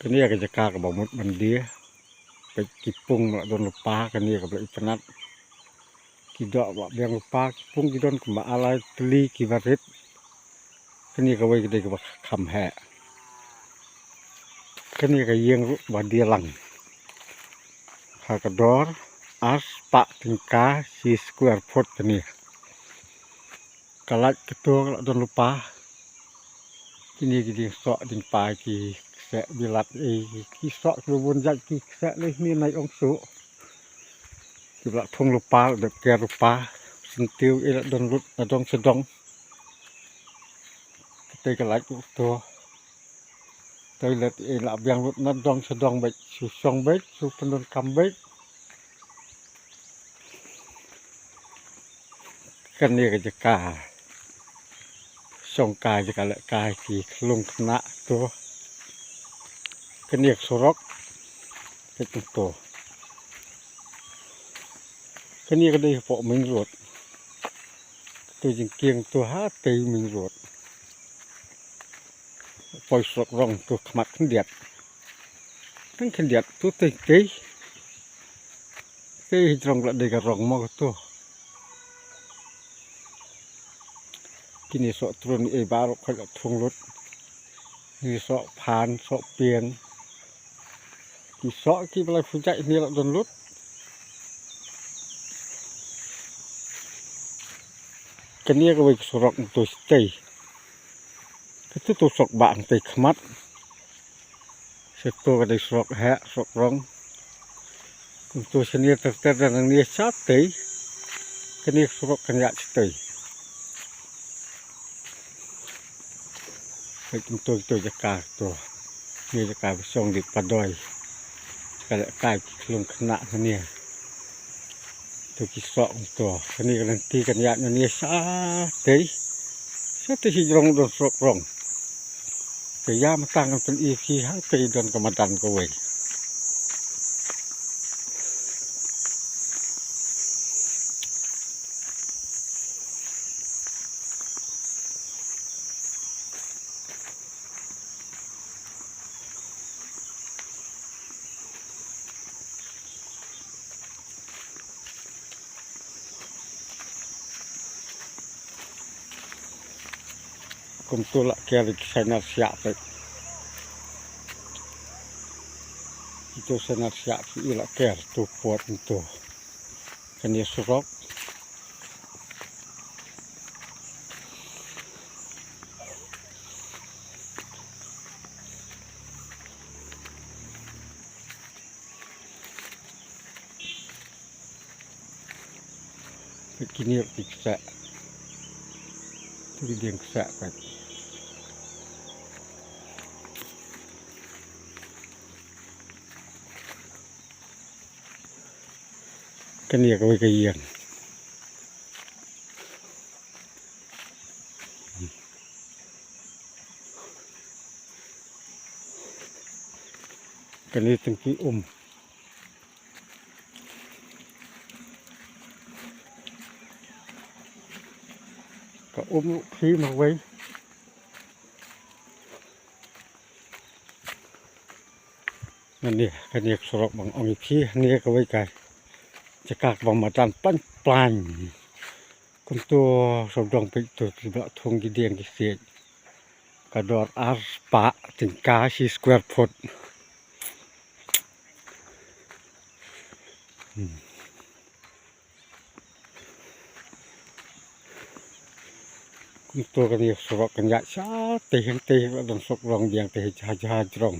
kan ni ka jaka ka bamut mandia pe kipung la don lupa kan ni ka bla ipanat ki dok ba biang lupa kipung ki don ka alai teli ki varit kan ni ka wai ka de ka kham ha kan ni ka yeng ba dia lang ha ka dor as pa tingka si square foot kan ni kalat ketua la don lupa kini ki sok ding pa ki se bilat ki sok lubun jat ki se le ni nai ong su ki bla thong lupa de ke lupa sentiu la don lut la dong sedong te kalat tu toilet la biang lut na dong sedong bai su song bai su pendon kam bai kan ni ka jaka song kายจะกันละกายที่ลงคณะตัวกันเนียกสรกเป็นตัวกันนี้ก็ได้พอมิงรถตัวจิงเกียงตัวห้าตีมิงรถปล่อยสรกรองตัวขมัดขันเดียดทั้งขันเดียดตัวตีตีรองละได้กับรองมากตัวkini sok turun baru kalau thung lut ni sok phan sok pian ki sok ki balai fujai ni la don lut kania ka wai sorok tu stay itu tu sok bang te khmat seto ka dei sok ha sok rong tu senia ter nang ni sa te kania sorok kanya stay chúng tôiจะกาตัวนี่จะกาไปส่งดิบปลาดอยกระกายลงขนาดนี้ตัวกิสองตัวคนนี้กำลังตีกันยากนี่ซาเตยที่รองโดนสกรองแต่ย่ามาตั้งกันเป็นอีพีห้าตีโดนกรรมดันก็เว้ยคุมตัวละแกลิใช้นัดเสียไปตัวใช้นัดเสียที่ละแกตัวปวดตัวกันนี้สุรกไปกินเยอะอีกแสะที่เลี้ยงแสะไปกันเนี่ยก็ไปกระเยียงกันนี้ตั้งกี่ก็พี่มาไว้นั่นนี่กันเนี่ยสระบังเอาพี่นี่ก็ไว้ไกลจะกากบางมาดันปั้นปลายคนตัวสมดองไปตัวที่ละทงกีเดียงกีเสียกระโดดอาร์ปะถึงกาชีสแควร์ฟุตตัวกันนี่สระกันยะชาตีแล้วดันสกรองเบียงตีหาจรง